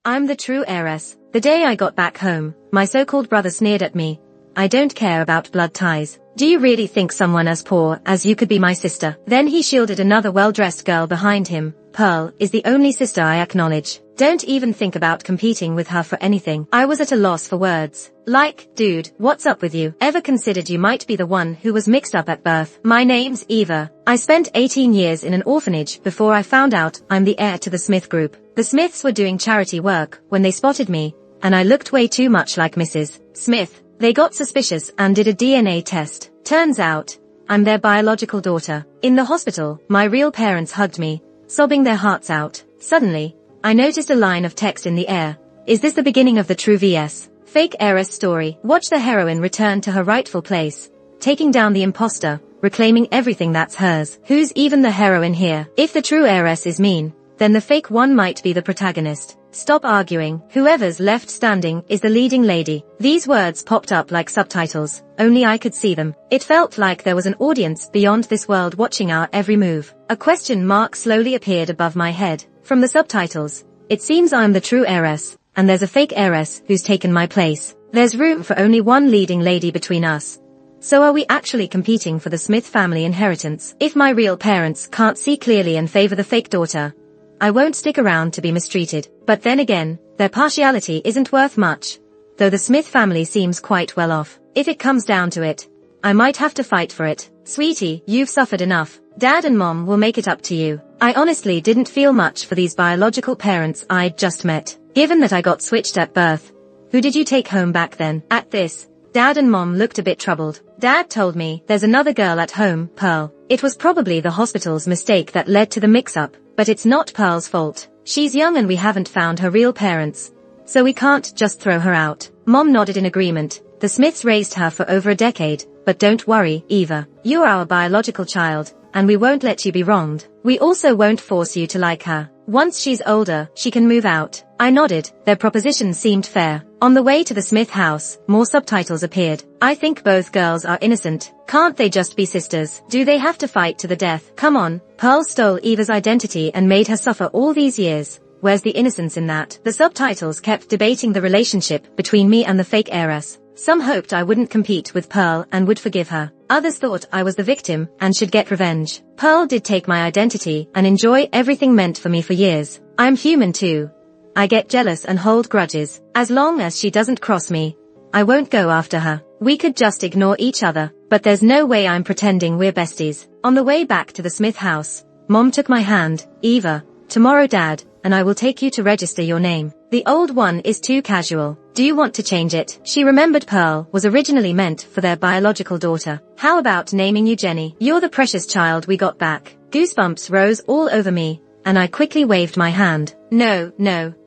I'm the true heiress. The day I got back home, my so-called brother sneered at me. I don't care about blood ties. Do you really think someone as poor as you could be my sister? Then he shielded another well-dressed girl behind him. Pearl is the only sister I acknowledge. Don't even think about competing with her for anything. I was at a loss for words. Like, dude, what's up with you? Ever considered you might be the one who was mixed up at birth? My name's Eva. I spent 18 years in an orphanage before I found out I'm the heir to the Smith Group. The Smiths were doing charity work when they spotted me, and I looked way too much like Mrs. Smith. They got suspicious and did a DNA test. Turns out, I'm their biological daughter. In the hospital, my real parents hugged me, sobbing their hearts out. Suddenly, I noticed a line of text in the air. Is this the beginning of the true vs. fake heiress story? Watch the heroine return to her rightful place, taking down the imposter, reclaiming everything that's hers. Who's even the heroine here? If the true heiress is mean, then the fake one might be the protagonist. Stop arguing. Whoever's left standing is the leading lady. These words popped up like subtitles, only I could see them. It felt like there was an audience beyond this world watching our every move. A question mark slowly appeared above my head. From the subtitles, it seems I'm the true heiress, and there's a fake heiress who's taken my place. There's room for only one leading lady between us. So are we actually competing for the Smith family inheritance? If my real parents can't see clearly and favor the fake daughter, I won't stick around to be mistreated. But then again, their partiality isn't worth much, though the Smith family seems quite well off. If it comes down to it, I might have to fight for it. Sweetie, you've suffered enough. Dad and Mom will make it up to you. I honestly didn't feel much for these biological parents I'd just met. Given that I got switched at birth, who did you take home back then? At this, Dad and Mom looked a bit troubled. Dad told me there's another girl at home, Pearl. It was probably the hospital's mistake that led to the mix-up, but it's not Pearl's fault. She's young and we haven't found her real parents, so we can't just throw her out. Mom nodded in agreement. The Smiths raised her for over a decade, but don't worry, Eva. You're our biological child, and we won't let you be wronged. We also won't force you to like her. Once she's older, she can move out. I nodded. Their proposition seemed fair. On the way to the Smith house, more subtitles appeared. I think both girls are innocent. Can't they just be sisters? Do they have to fight to the death? Come on. Pearl stole Eva's identity and made her suffer all these years. Where's the innocence in that? The subtitles kept debating the relationship between me and the fake heiress. Some hoped I wouldn't compete with Pearl and would forgive her. Others thought I was the victim and should get revenge. Pearl did take my identity and enjoy everything meant for me for years. I'm human too. I get jealous and hold grudges. As long as she doesn't cross me, I won't go after her. We could just ignore each other, but there's no way I'm pretending we're besties. On the way back to the Smith house, Mom took my hand. Eva, tomorrow Dad and I will take you to register your name. The old one is too casual. Do you want to change it? She remembered Pearl was originally meant for their biological daughter. How about naming you Jenny? You're the precious child we got back. Goosebumps rose all over me, and I quickly waved my hand. No,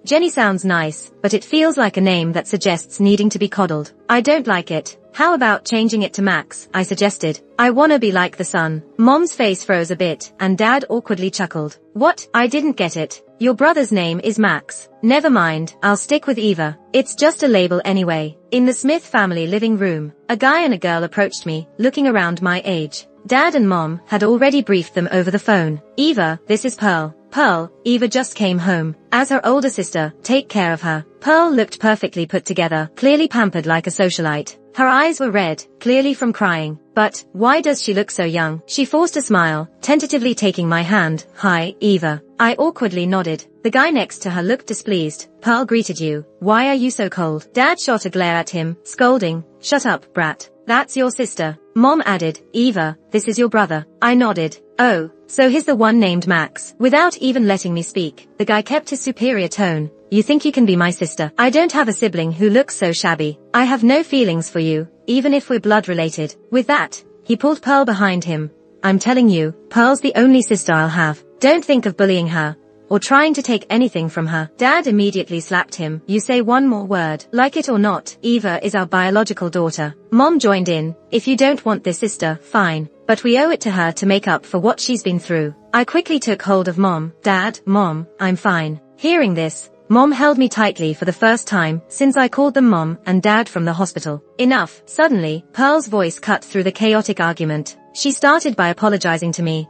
Jenny sounds nice, but it feels like a name that suggests needing to be coddled. I don't like it. How about changing it to Max? I suggested. I wanna be like the sun. Mom's face froze a bit, and Dad awkwardly chuckled. What? I didn't get it. Your brother's name is Max. Never mind, I'll stick with Eva. It's just a label anyway. In the Smith family living room, a guy and a girl approached me, looking around my age. Dad and Mom had already briefed them over the phone. Eva, this is Pearl. Pearl, Eva just came home. As her older sister, take care of her. Pearl looked perfectly put together, clearly pampered like a socialite. Her eyes were red, clearly from crying. But, why does she look so young? She forced a smile, tentatively taking my hand. Hi, Eva. I awkwardly nodded. The guy next to her looked displeased. Pearl greeted you. Why are you so cold? Dad shot a glare at him, scolding. Shut up, brat. That's your sister. Mom added, Eva, this is your brother. I nodded. Oh, so he's the one named Max. Without even letting me speak, the guy kept his superior tone. You think you can be my sister? I don't have a sibling who looks so shabby. I have no feelings for you, even if we're blood related. With that, he pulled Pearl behind him. I'm telling you, Pearl's the only sister I'll have. Don't think of bullying her, or trying to take anything from her. Dad immediately slapped him. You say one more word. Like it or not, Eva is our biological daughter. Mom joined in. If you don't want this sister, fine. But we owe it to her to make up for what she's been through. I quickly took hold of Mom. Dad, Mom, I'm fine. Hearing this, Mom held me tightly for the first time since I called them Mom and Dad from the hospital. Enough. Suddenly, Pearl's voice cut through the chaotic argument. She started by apologizing to me.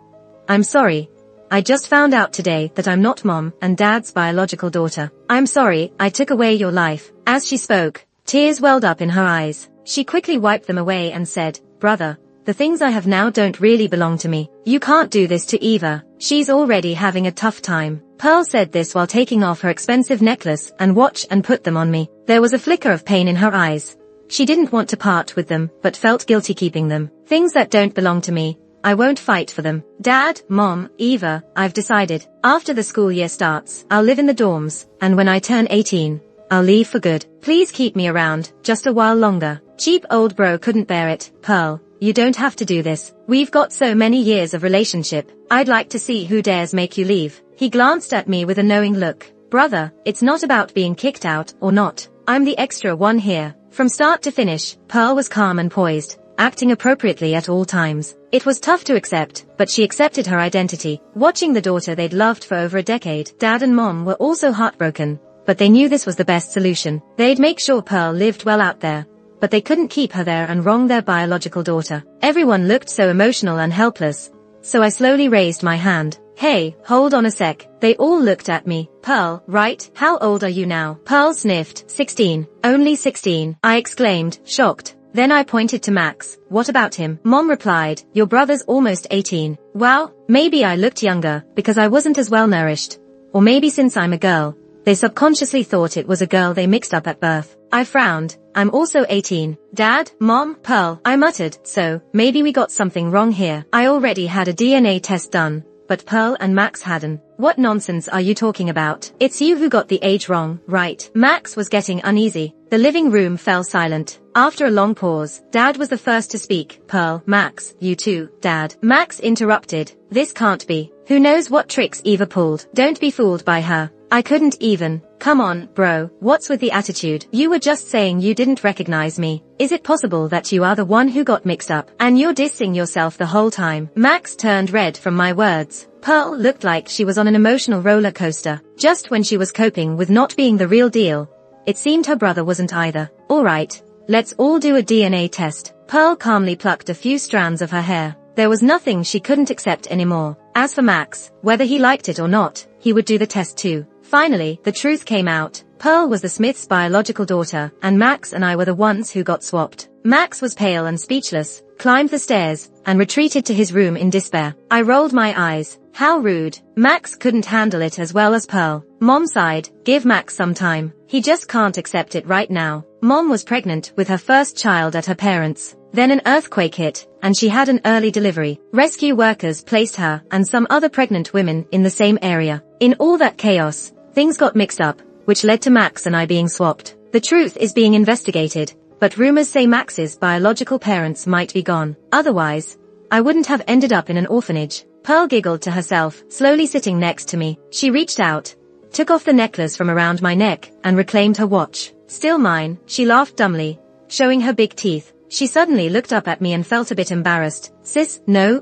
I'm sorry. I just found out today that I'm not Mom and Dad's biological daughter. I'm sorry, I took away your life." As she spoke, tears welled up in her eyes. She quickly wiped them away and said, "Brother, the things I have now don't really belong to me. You can't do this to Eva. She's already having a tough time." Pearl said this while taking off her expensive necklace and watch and put them on me. There was a flicker of pain in her eyes. She didn't want to part with them, but felt guilty keeping them. "Things that don't belong to me, I won't fight for them. Dad, Mom, Eva, I've decided. After the school year starts, I'll live in the dorms, and when I turn 18, I'll leave for good. Please keep me around, just a while longer." Cheap old bro couldn't bear it. "Pearl, you don't have to do this. We've got so many years of relationship. I'd like to see who dares make you leave." He glanced at me with a knowing look. "Brother, it's not about being kicked out or not. I'm the extra one here." From start to finish, Pearl was calm and poised, acting appropriately at all times. It was tough to accept, but she accepted her identity. Watching the daughter they'd loved for over a decade, Dad and Mom were also heartbroken, but they knew this was the best solution. They'd make sure Pearl lived well out there, but they couldn't keep her there and wrong their biological daughter. Everyone looked so emotional and helpless, so I slowly raised my hand. "Hey, hold on a sec." They all looked at me. "Pearl, right? How old are you now?" Pearl sniffed. 16. "Only 16. I exclaimed, shocked. Then I pointed to Max. "What about him?" Mom replied, "Your brother's almost 18. Wow, maybe I looked younger, because I wasn't as well nourished. Or maybe since I'm a girl, they subconsciously thought it was a girl they mixed up at birth." I frowned. "I'm also 18. Dad, Mom, Pearl," I muttered. "So, maybe we got something wrong here." I already had a DNA test done, but Pearl and Max hadn't. "What nonsense are you talking about? It's you who got the age wrong, right?" Max was getting uneasy. The living room fell silent. After a long pause, Dad was the first to speak. "Pearl, Max, you too, Dad." Max interrupted. "This can't be. Who knows what tricks Eva pulled? Don't be fooled by her. I couldn't even." "Come on, bro, what's with the attitude? You were just saying you didn't recognize me. Is it possible that you are the one who got mixed up, and you're dissing yourself the whole time?" Max turned red from my words. Pearl looked like she was on an emotional roller coaster. Just when she was coping with not being the real deal, it seemed her brother wasn't either. "All right, let's all do a DNA test." Pearl calmly plucked a few strands of her hair. There was nothing she couldn't accept anymore. As for Max, whether he liked it or not, he would do the test too. Finally, the truth came out. Pearl was the Smiths' biological daughter, and Max and I were the ones who got swapped. Max was pale and speechless, climbed the stairs, and retreated to his room in despair. I rolled my eyes. How rude. Max couldn't handle it as well as Pearl. Mom sighed. "Give Max some time. He just can't accept it right now." Mom was pregnant with her first child at her parents'. Then an earthquake hit, and she had an early delivery. Rescue workers placed her and some other pregnant women in the same area. In all that chaos, things got mixed up, which led to Max and I being swapped. The truth is being investigated, but rumors say Max's biological parents might be gone. Otherwise, I wouldn't have ended up in an orphanage. Pearl giggled to herself, slowly sitting next to me. She reached out, took off the necklace from around my neck, and reclaimed her watch. "Still mine," she laughed dumbly, showing her big teeth. She suddenly looked up at me and felt a bit embarrassed. "Sis, no,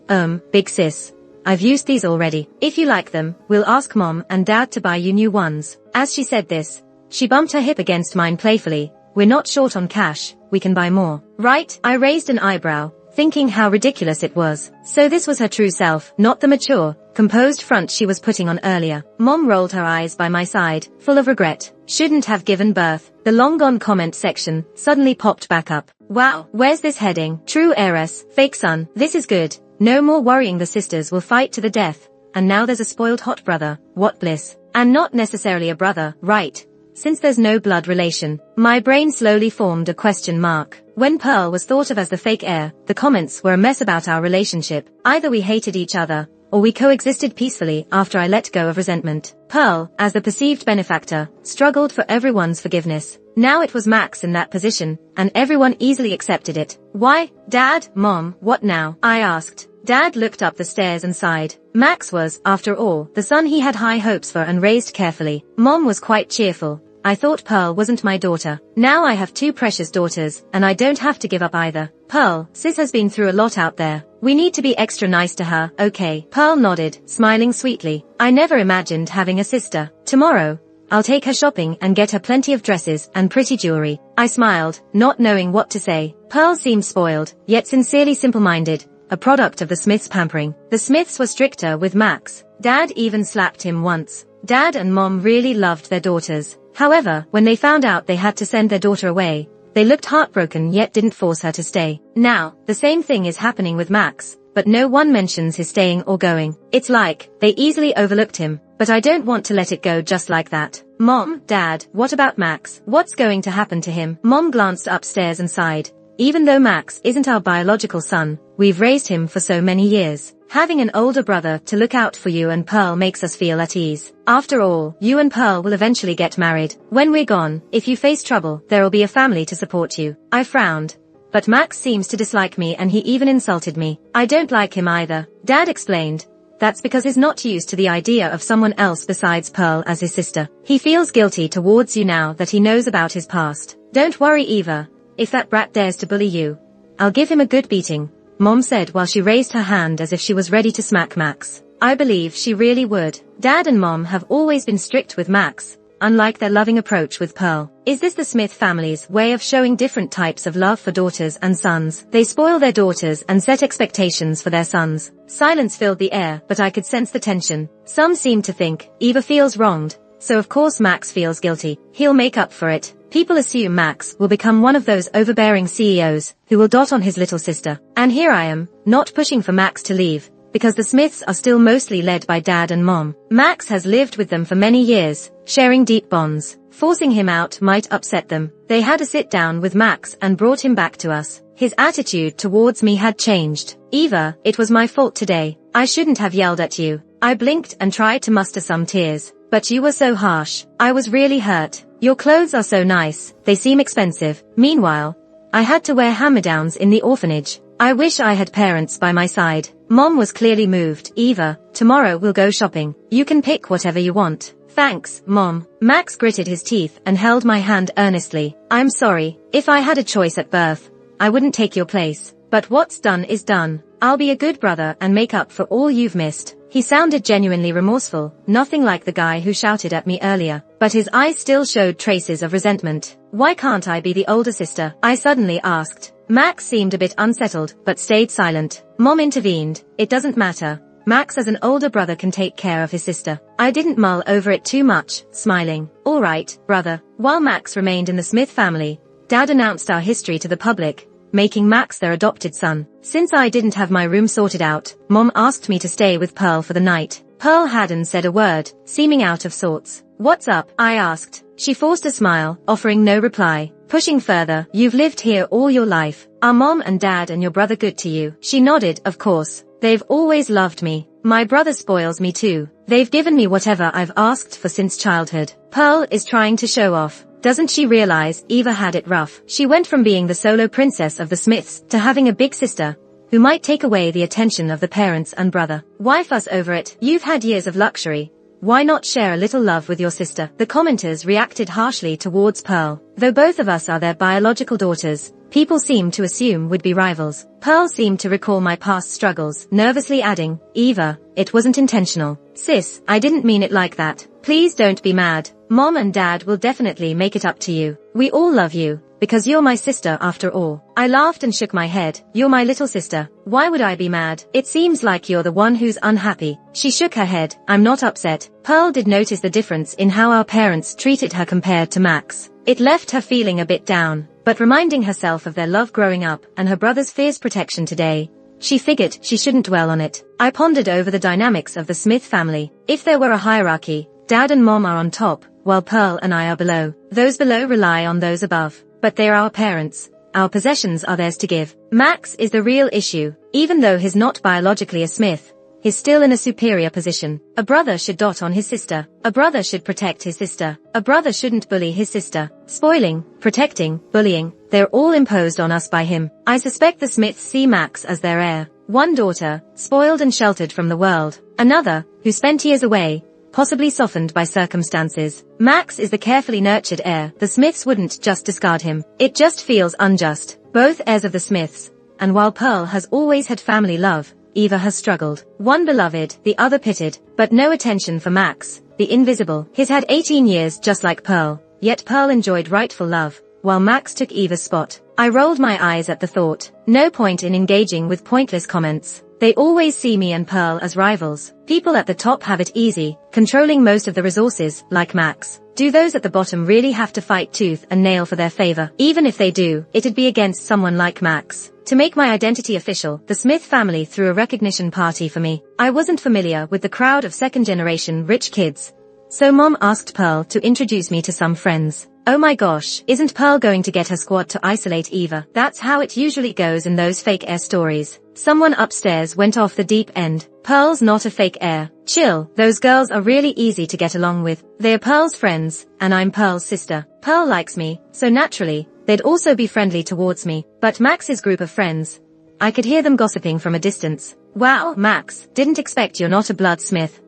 big sis. I've used these already. If you like them, we'll ask Mom and Dad to buy you new ones." As she said this, she bumped her hip against mine playfully. "We're not short on cash, we can buy more." "Right?" I raised an eyebrow, thinking how ridiculous it was. So this was her true self, not the mature, composed front she was putting on earlier. Mom rolled her eyes by my side, full of regret. "Shouldn't have given birth." The long-gone comment section suddenly popped back up. "Wow, where's this heading? True heiress, fake son. This is good. No more worrying the sisters will fight to the death. And now there's a spoiled hot brother. What bliss. And not necessarily a brother, right? Since there's no blood relation." My brain slowly formed a question mark. When Pearl was thought of as the fake heir, the comments were a mess about our relationship. Either we hated each other, or we coexisted peacefully after I let go of resentment. Pearl, as the perceived benefactor, struggled for everyone's forgiveness. Now it was Max in that position, and everyone easily accepted it. "Why, Dad, Mom, what now?" I asked. Dad looked up the stairs and sighed. Max was, after all, the son he had high hopes for and raised carefully. Mom was quite cheerful. "I thought Pearl wasn't my daughter. Now I have two precious daughters, and I don't have to give up either. Pearl, sis has been through a lot out there. We need to be extra nice to her, okay?" Pearl nodded, smiling sweetly. "I never imagined having a sister. Tomorrow, I'll take her shopping and get her plenty of dresses and pretty jewelry." I smiled, not knowing what to say. Pearl seemed spoiled, yet sincerely simple-minded, a product of the Smiths' pampering. The Smiths were stricter with Max, Dad even slapped him once. Dad and Mom really loved their daughters. However, when they found out they had to send their daughter away, they looked heartbroken yet didn't force her to stay. Now, the same thing is happening with Max, but no one mentions his staying or going. It's like, they easily overlooked him, but I don't want to let it go just like that. Mom, Dad, what about Max? What's going to happen to him? Mom glanced upstairs and sighed. Even though Max isn't our biological son, we've raised him for so many years. Having an older brother to look out for you and Pearl makes us feel at ease. After all, you and Pearl will eventually get married. When we're gone, if you face trouble, there'll be a family to support you. I frowned. But Max seems to dislike me and he even insulted me. I don't like him either. Dad explained. That's because he's not used to the idea of someone else besides Pearl as his sister. He feels guilty towards you now that he knows about his past. Don't worry, Eva. If that brat dares to bully you, I'll give him a good beating, Mom said while she raised her hand as if she was ready to smack Max. I believe she really would. Dad and Mom have always been strict with Max, unlike their loving approach with Pearl. Is this the Smith family's way of showing different types of love for daughters and sons? They spoil their daughters and set expectations for their sons. Silence filled the air, but I could sense the tension. Some seemed to think Eva feels wronged, so of course Max feels guilty. He'll make up for it. People assume Max will become one of those overbearing CEOs who will dot on his little sister. And here I am, not pushing for Max to leave, because the Smiths are still mostly led by Dad and Mom. Max has lived with them for many years, sharing deep bonds. Forcing him out might upset them. They had a sit down with Max and brought him back to us. His attitude towards me had changed. Eva, it was my fault today. I shouldn't have yelled at you. I blinked and tried to muster some tears. But you were so harsh. I was really hurt. Your clothes are so nice, they seem expensive. Meanwhile, I had to wear hand-me-downs in the orphanage. I wish I had parents by my side. Mom was clearly moved. Eva, tomorrow we'll go shopping. You can pick whatever you want. Thanks, Mom. Max gritted his teeth and held my hand earnestly. I'm sorry. If I had a choice at birth, I wouldn't take your place. But what's done is done. I'll be a good brother and make up for all you've missed. He sounded genuinely remorseful, nothing like the guy who shouted at me earlier, but his eyes still showed traces of resentment. Why can't I be the older sister? I suddenly asked. Max seemed a bit unsettled, but stayed silent. Mom intervened. It doesn't matter. Max as an older brother can take care of his sister. I didn't mull over it too much, smiling. All right, brother. While Max remained in the Smith family, Dad announced our history to the public, making Max their adopted son. Since I didn't have my room sorted out, Mom asked me to stay with Pearl for the night. Pearl hadn't said a word, seeming out of sorts. What's up? I asked. She forced a smile, offering no reply. Pushing further, you've lived here all your life. Are Mom and Dad and your brother good to you? She nodded, of course. They've always loved me. My brother spoils me too. They've given me whatever I've asked for since childhood. Pearl is trying to show off. Doesn't she realize Eva had it rough? She went from being the solo princess of the Smiths to having a big sister who might take away the attention of the parents and brother. Why fuss over it? You've had years of luxury. Why not share a little love with your sister? The commenters reacted harshly towards Pearl. Though both of us are their biological daughters, people seem to assume we'd be rivals. Pearl seemed to recall my past struggles, nervously adding, Eva, it wasn't intentional. Sis, I didn't mean it like that. Please don't be mad. Mom and Dad will definitely make it up to you. We all love you, because you're my sister after all. I laughed and shook my head. You're my little sister. Why would I be mad? It seems like you're the one who's unhappy. She shook her head. I'm not upset. Pearl did notice the difference in how our parents treated her compared to Max. It left her feeling a bit down, but reminding herself of their love growing up and her brother's fierce protection today, she figured she shouldn't dwell on it. I pondered over the dynamics of the Smith family. If there were a hierarchy, Dad and Mom are on top, while Pearl and I are below. Those below rely on those above. But they're our parents. Our possessions are theirs to give. Max is the real issue. Even though he's not biologically a Smith, he's still in a superior position. A brother should dot on his sister. A brother should protect his sister. A brother shouldn't bully his sister. Spoiling, protecting, bullying, they're all imposed on us by him. I suspect the Smiths see Max as their heir. One daughter, spoiled and sheltered from the world. Another, who spent years away, possibly softened by circumstances. Max is the carefully nurtured heir. The Smiths wouldn't just discard him. It just feels unjust. Both heirs of the Smiths. And while Pearl has always had family love, Eva has struggled. One beloved, the other pitted, but no attention for Max, the invisible. He's had 18 years just like Pearl, yet Pearl enjoyed rightful love, while Max took Eva's spot. I rolled my eyes at the thought. No point in engaging with pointless comments. They always see me and Pearl as rivals. People at the top have it easy, controlling most of the resources, like Max. Do those at the bottom really have to fight tooth and nail for their favor? Even if they do, it'd be against someone like Max. To make my identity official, the Smith family threw a recognition party for me. I wasn't familiar with the crowd of second-generation rich kids, so Mom asked Pearl to introduce me to some friends. Oh my gosh, isn't Pearl going to get her squad to isolate Eva? That's how it usually goes in those fake heir stories. Someone upstairs went off the deep end. Pearl's not a fake heir. Chill, those girls are really easy to get along with. They are Pearl's friends, and I'm Pearl's sister. Pearl likes me, so naturally, they'd also be friendly towards me. But Max's group of friends, I could hear them gossiping from a distance. Wow, Max, didn't expect you're not a blood Smith.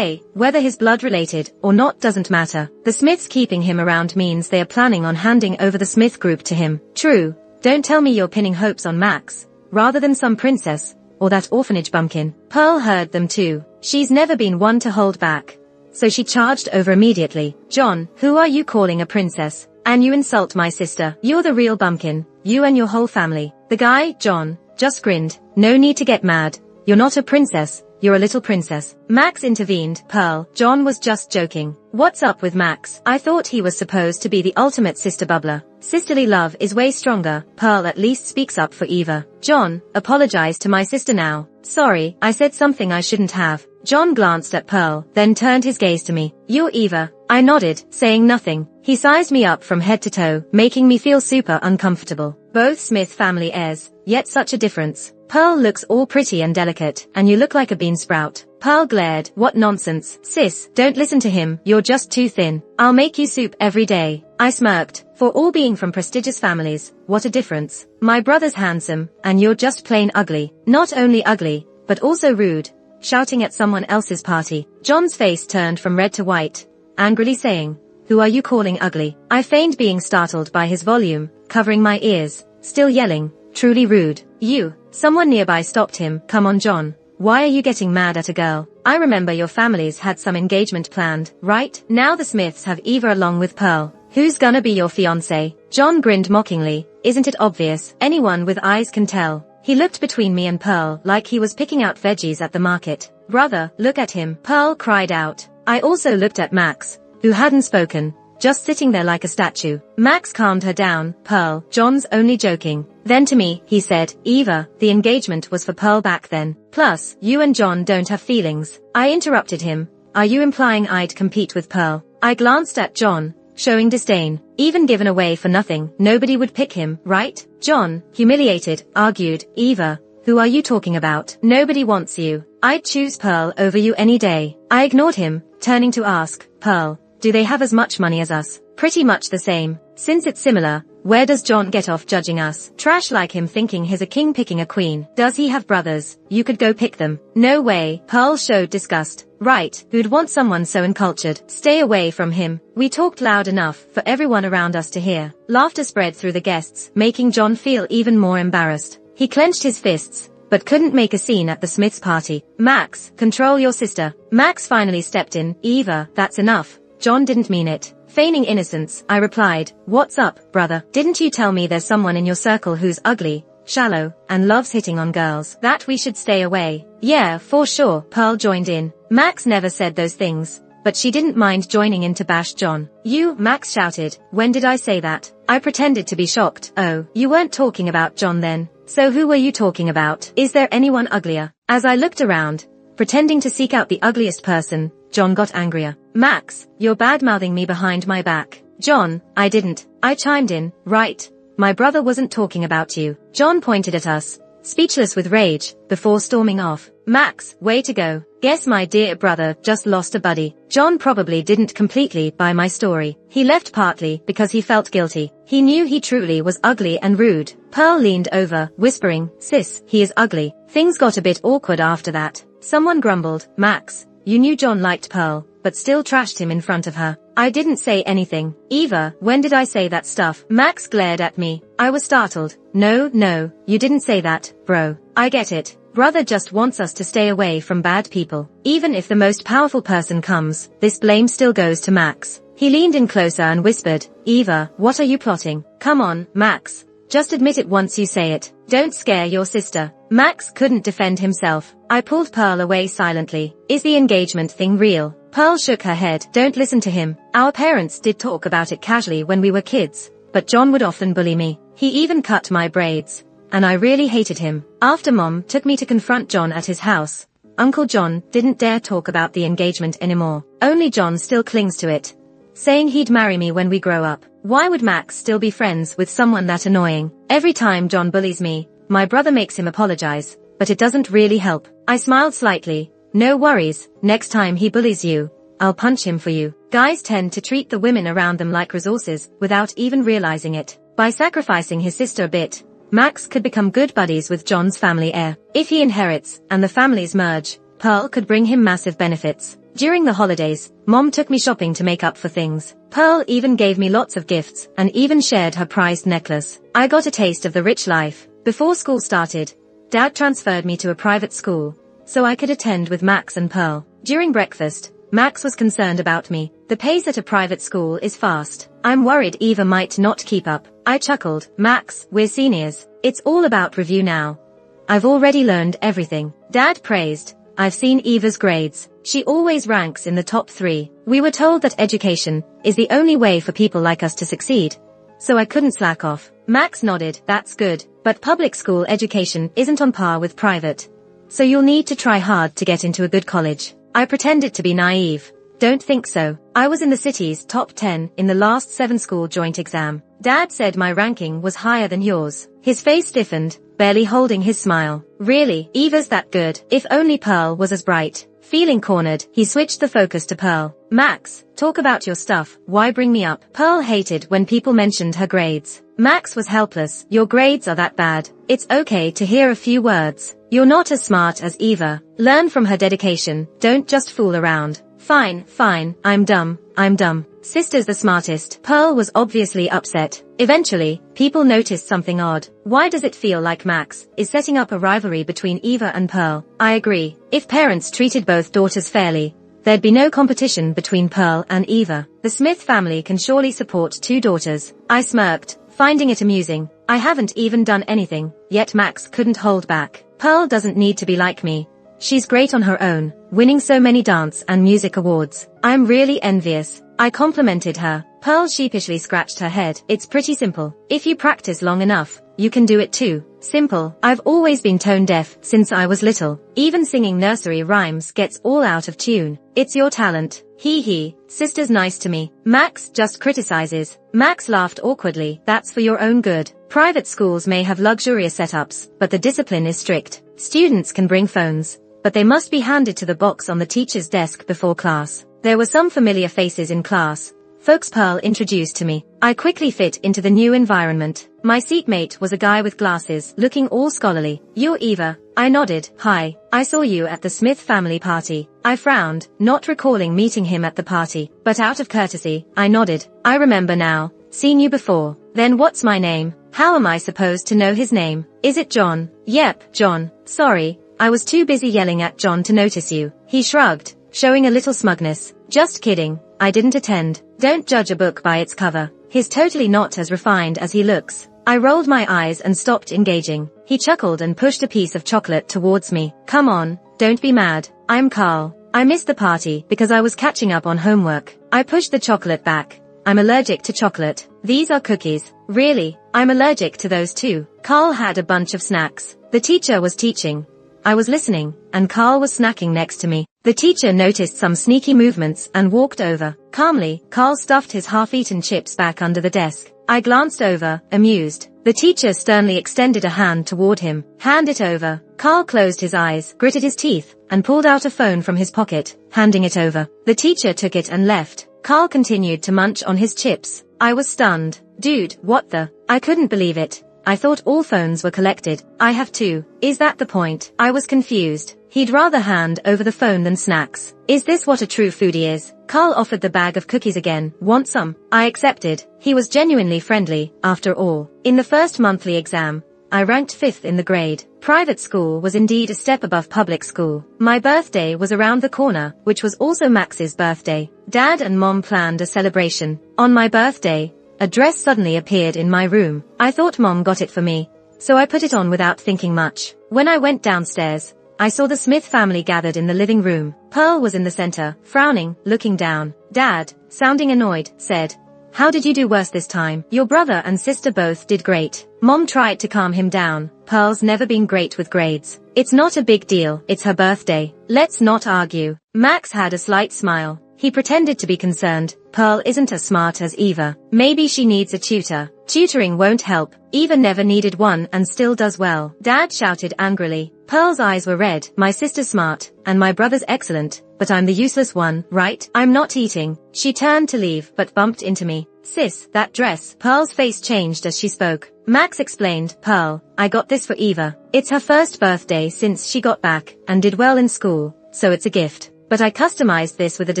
Whether his blood related or not doesn't matter. The Smiths keeping him around means they are planning on handing over the Smith group to him. True, don't tell me you're pinning hopes on Max, rather than some princess, or that orphanage bumpkin. Pearl heard them too. She's never been one to hold back. So she charged over immediately. John, who are you calling a princess? And you insult my sister. You're the real bumpkin, you and your whole family. The guy, John, just grinned. No need to get mad. You're not a princess, you're a little princess. Max intervened. Pearl, John was just joking. What's up with Max? I thought he was supposed to be the ultimate sister bubbler. Sisterly love is way stronger. Pearl at least speaks up for Eva. John, apologize to my sister now. Sorry, I said something I shouldn't have. John glanced at Pearl, then turned his gaze to me. You're Eva. I nodded, saying nothing. He sized me up from head to toe, making me feel super uncomfortable. Both Smith family heirs, yet such a difference. Pearl looks all pretty and delicate, and you look like a bean sprout. Pearl glared. What nonsense. Sis, don't listen to him, you're just too thin. I'll make you soup every day. I smirked. For all being from prestigious families, what a difference. My brother's handsome, and you're just plain ugly. Not only ugly, but also rude. Shouting at someone else's party. John's face turned from red to white, angrily saying, who are you calling ugly? I feigned being startled by his volume, covering my ears, still yelling, truly rude. You. Someone nearby stopped him. Come on, John. Why are you getting mad at a girl? I remember your families had some engagement planned, right? Now the Smiths have Eva along with Pearl. Who's gonna be your fiancé? John grinned mockingly. Isn't it obvious? Anyone with eyes can tell. He looked between me and Pearl like he was picking out veggies at the market. Brother, look at him. Pearl cried out. I also looked at Max, who hadn't spoken, just sitting there like a statue. Max calmed her down. Pearl, John's only joking. Then to me, he said, Eva, the engagement was for Pearl back then. Plus, you and John don't have feelings. I interrupted him. Are you implying I'd compete with Pearl? I glanced at John, showing disdain. Even given away for nothing, nobody would pick him, right? John, humiliated, argued, Eva, who are you talking about? Nobody wants you. I'd choose Pearl over you any day. I ignored him, turning to ask, Pearl, do they have as much money as us? Pretty much the same. Since it's similar, where does John get off judging us? Trash like him thinking he's a king picking a queen. Does he have brothers? You could go pick them. No way. Pearl showed disgust. Right, who'd want someone so uncultured? Stay away from him. We talked loud enough for everyone around us to hear. Laughter spread through the guests, making John feel even more embarrassed. He clenched his fists, but couldn't make a scene at the Smiths' party. Max, control your sister. Max finally stepped in. Eva, that's enough. John didn't mean it. Feigning innocence, I replied, what's up, brother? Didn't you tell me there's someone in your circle who's ugly, shallow, and loves hitting on girls? That we should stay away. Yeah, for sure, Pearl joined in. Max never said those things, but she didn't mind joining in to bash John. You, Max shouted. When did I say that? I pretended to be shocked. Oh, you weren't talking about John then. So who were you talking about? Is there anyone uglier? As I looked around, pretending to seek out the ugliest person, John got angrier. Max, you're bad-mouthing me behind my back. John, I didn't. I chimed in. Right. My brother wasn't talking about you. John pointed at us, speechless with rage, before storming off. Max, way to go. Guess my dear brother just lost a buddy. John probably didn't completely buy my story. He left partly because he felt guilty. He knew he truly was ugly and rude. Pearl leaned over, whispering, sis, he is ugly. Things got a bit awkward after that. Someone grumbled, Max, you knew John liked Pearl, but still trashed him in front of her. I didn't say anything. Eva, when did I say that stuff? Max glared at me. I was startled. No, you didn't say that, bro. I get it. Brother just wants us to stay away from bad people. Even if the most powerful person comes, this blame still goes to Max. He leaned in closer and whispered, Eva, what are you plotting? Come on, Max. Just admit it once you say it. Don't scare your sister. Max couldn't defend himself. I pulled Pearl away silently. Is the engagement thing real? Pearl shook her head. Don't listen to him. Our parents did talk about it casually when we were kids, but John would often bully me. He even cut my braids, and I really hated him. After Mom took me to confront John at his house, Uncle John didn't dare talk about the engagement anymore. Only John still clings to it, saying he'd marry me when we grow up. Why would Max still be friends with someone that annoying? Every time John bullies me, my brother makes him apologize, but it doesn't really help. I smiled slightly. No worries, next time he bullies you, I'll punch him for you. Guys tend to treat the women around them like resources without even realizing it. By sacrificing his sister a bit, Max could become good buddies with John's family heir. If he inherits and the families merge, Pearl could bring him massive benefits. During the holidays, Mom took me shopping to make up for things. Pearl even gave me lots of gifts and even shared her prized necklace. I got a taste of the rich life. Before school started, Dad transferred me to a private school, so I could attend with Max and Pearl. During breakfast, Max was concerned about me. The pace at a private school is fast. I'm worried Eva might not keep up. I chuckled. Max, we're seniors. It's all about review now. I've already learned everything. Dad praised. I've seen Eva's grades. She always ranks in the top 3. We were told that education is the only way for people like us to succeed, so I couldn't slack off. Max nodded. That's good, but public school education isn't on par with private, so you'll need to try hard to get into a good college. I pretended to be naive. Don't think so. I was in the city's top 10 in the last 7 school joint exam. Dad said my ranking was higher than yours. His face stiffened, barely holding his smile. Really? Eva's that good? If only Pearl was as bright. Feeling cornered, he switched the focus to Pearl. Max, talk about your stuff. Why bring me up? Pearl hated when people mentioned her grades. Max was helpless. Your grades are that bad. It's okay to hear a few words. You're not as smart as Eva. Learn from her dedication. Don't just fool around. Fine, I'm dumb. Sister's the smartest. Pearl was obviously upset. Eventually, people noticed something odd. Why does it feel like Max is setting up a rivalry between Eva and Pearl? I agree. If parents treated both daughters fairly, there'd be no competition between Pearl and Eva. The Smith family can surely support 2 daughters. I smirked, finding it amusing. I haven't even done anything, yet Max couldn't hold back. Pearl doesn't need to be like me. She's great on her own, winning so many dance and music awards. I'm really envious. I complimented her. Pearl sheepishly scratched her head. It's pretty simple. If you practice long enough, you can do it too. Simple. I've always been tone deaf since I was little. Even singing nursery rhymes gets all out of tune. It's your talent. Hee. Sister's nice to me. Max just criticizes. Max laughed awkwardly. That's for your own good. Private schools may have luxurious setups, but the discipline is strict. Students can bring phones, but they must be handed to the box on the teacher's desk before class. There were some familiar faces in class, folks Pearl introduced to me. I quickly fit into the new environment. My seatmate was a guy with glasses, looking all scholarly. You're Eva. I nodded. Hi. I saw you at the Smith family party. I frowned, not recalling meeting him at the party, but out of courtesy, I nodded. I remember now. Seen you before. Then what's my name? How am I supposed to know his name? Is it John? Yep, John. Sorry. I was too busy yelling at John to notice you. He shrugged, showing a little smugness. Just kidding. I didn't attend. Don't judge a book by its cover. He's totally not as refined as he looks. I rolled my eyes and stopped engaging. He chuckled and pushed a piece of chocolate towards me. Come on, don't be mad. I'm Carl. I missed the party because I was catching up on homework. I pushed the chocolate back. I'm allergic to chocolate. These are cookies. Really? I'm allergic to those too. Carl had a bunch of snacks. The teacher was teaching. I was listening, and Carl was snacking next to me. The teacher noticed some sneaky movements and walked over. Calmly, Carl stuffed his half-eaten chips back under the desk. I glanced over, amused. The teacher sternly extended a hand toward him. Hand it over. Carl closed his eyes, gritted his teeth, and pulled out a phone from his pocket, handing it over. The teacher took it and left. Carl continued to munch on his chips. I was stunned. Dude, what the? I couldn't believe it. I thought all phones were collected. I have 2. Is that the point? I was confused. He'd rather hand over the phone than snacks. Is this what a true foodie is? Carl offered the bag of cookies again. Want some? I accepted. He was genuinely friendly, after all. In the first monthly exam, I ranked 5th in the grade. Private school was indeed a step above public school. My birthday was around the corner, which was also Max's birthday. Dad and Mom planned a celebration. On my birthday, a dress suddenly appeared in my room. I thought Mom got it for me, so I put it on without thinking much. When I went downstairs, I saw the Smith family gathered in the living room. Pearl was in the center, frowning, looking down. Dad, sounding annoyed, said, "How did you do worse this time? Your brother and sister both did great." Mom tried to calm him down. Pearl's never been great with grades. It's not a big deal, it's her birthday. Let's not argue. Max had a slight smile. He pretended to be concerned. Pearl isn't as smart as Eva. Maybe she needs a tutor. Tutoring won't help. Eva never needed one and still does well. Dad shouted angrily. Pearl's eyes were red. My sister's smart, and my brother's excellent, but I'm the useless one, right? I'm not eating. She turned to leave, but bumped into me. Sis, that dress. Pearl's face changed as she spoke. Max explained, Pearl, I got this for Eva. It's her first birthday since she got back, and did well in school, so it's a gift. But I customized this with a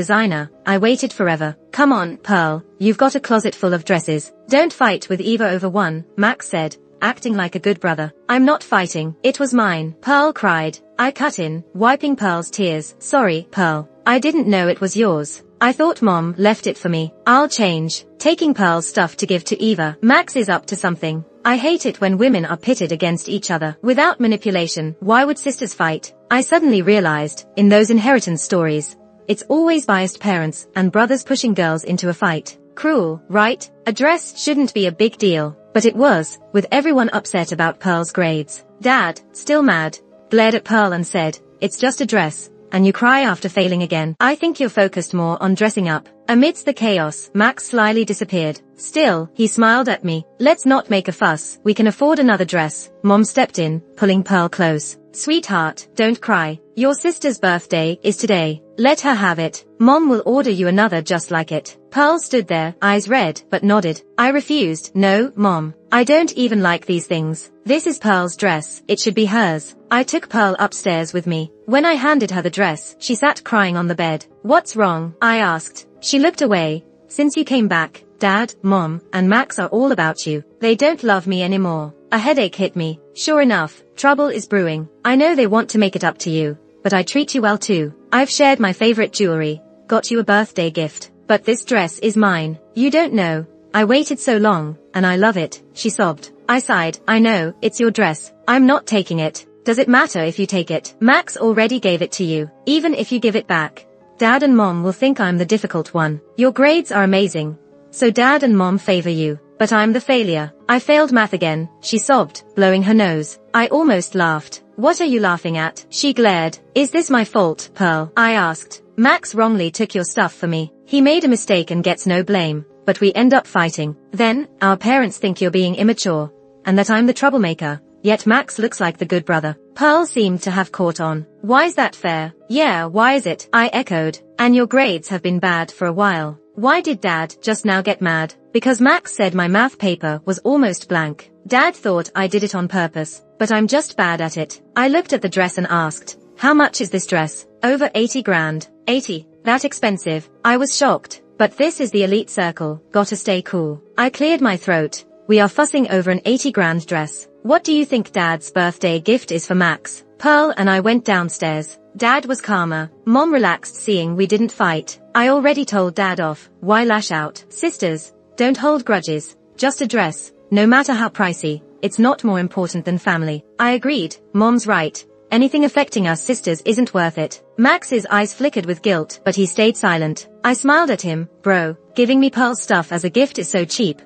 designer. I waited forever. Come on, Pearl, you've got a closet full of dresses. Don't fight with Eva over one, Max said, acting like a good brother. I'm not fighting. It was mine. Pearl cried. I cut in, wiping Pearl's tears. Sorry, Pearl. I didn't know it was yours. I thought Mom left it for me. I'll change. Taking Pearl's stuff to give to Eva. Max is up to something. I hate it when women are pitted against each other. Without manipulation, why would sisters fight? I suddenly realized, in those inheritance stories, it's always biased parents and brothers pushing girls into a fight. Cruel, right? A dress shouldn't be a big deal. But it was, with everyone upset about Pearl's grades. Dad, still mad, glared at Pearl and said, it's just a dress, and you cry after failing again. I think you're focused more on dressing up. Amidst the chaos, Max slyly disappeared. Still, he smiled at me. Let's not make a fuss. We can afford another dress. Mom stepped in, pulling Pearl close. Sweetheart, don't cry. Your sister's birthday is today. Let her have it. Mom will order you another just like it. Pearl stood there, eyes red, but nodded. I refused. No, Mom. I don't even like these things. This is Pearl's dress. It should be hers. I took Pearl upstairs with me. When I handed her the dress, she sat crying on the bed. What's wrong? I asked. She looked away. Since you came back, Dad, Mom, and Max are all about you. They don't love me anymore. A headache hit me. Sure enough, trouble is brewing. I know they want to make it up to you, but I treat you well too. I've shared my favorite jewelry, got you a birthday gift, but this dress is mine. You don't know. I waited so long, and I love it, she sobbed. I sighed. I know, it's your dress. I'm not taking it. Does it matter if you take it? Max already gave it to you. Even if you give it back, Dad and Mom will think I'm the difficult one. Your grades are amazing, so Dad and Mom favor you. But I'm the failure. I failed math again, she sobbed, blowing her nose. I almost laughed. What are you laughing at? She glared. Is this my fault, Pearl? I asked. Max wrongly took your stuff for me. He made a mistake and gets no blame, but we end up fighting. Then, our parents think you're being immature, and that I'm the troublemaker, yet Max looks like the good brother. Pearl seemed to have caught on. Why's that fair? Yeah, why is it? I echoed. And your grades have been bad for a while. Why did Dad just now get mad? Because Max said my math paper was almost blank. Dad thought I did it on purpose, but I'm just bad at it. I looked at the dress and asked, how much is this dress? Over 80 grand. 80? That expensive? I was shocked. But this is the elite circle. Gotta stay cool. I cleared my throat. We are fussing over an 80 grand dress. What do you think Dad's birthday gift is for Max? Pearl and I went downstairs. Dad was calmer. Mom relaxed seeing we didn't fight. I already told Dad off. Why lash out? Sisters, don't hold grudges. Just a dress, no matter how pricey. It's not more important than family. I agreed. Mom's right. Anything affecting us sisters isn't worth it. Max's eyes flickered with guilt, but he stayed silent. I smiled at him. Bro, giving me Pearl's stuff as a gift is so cheap.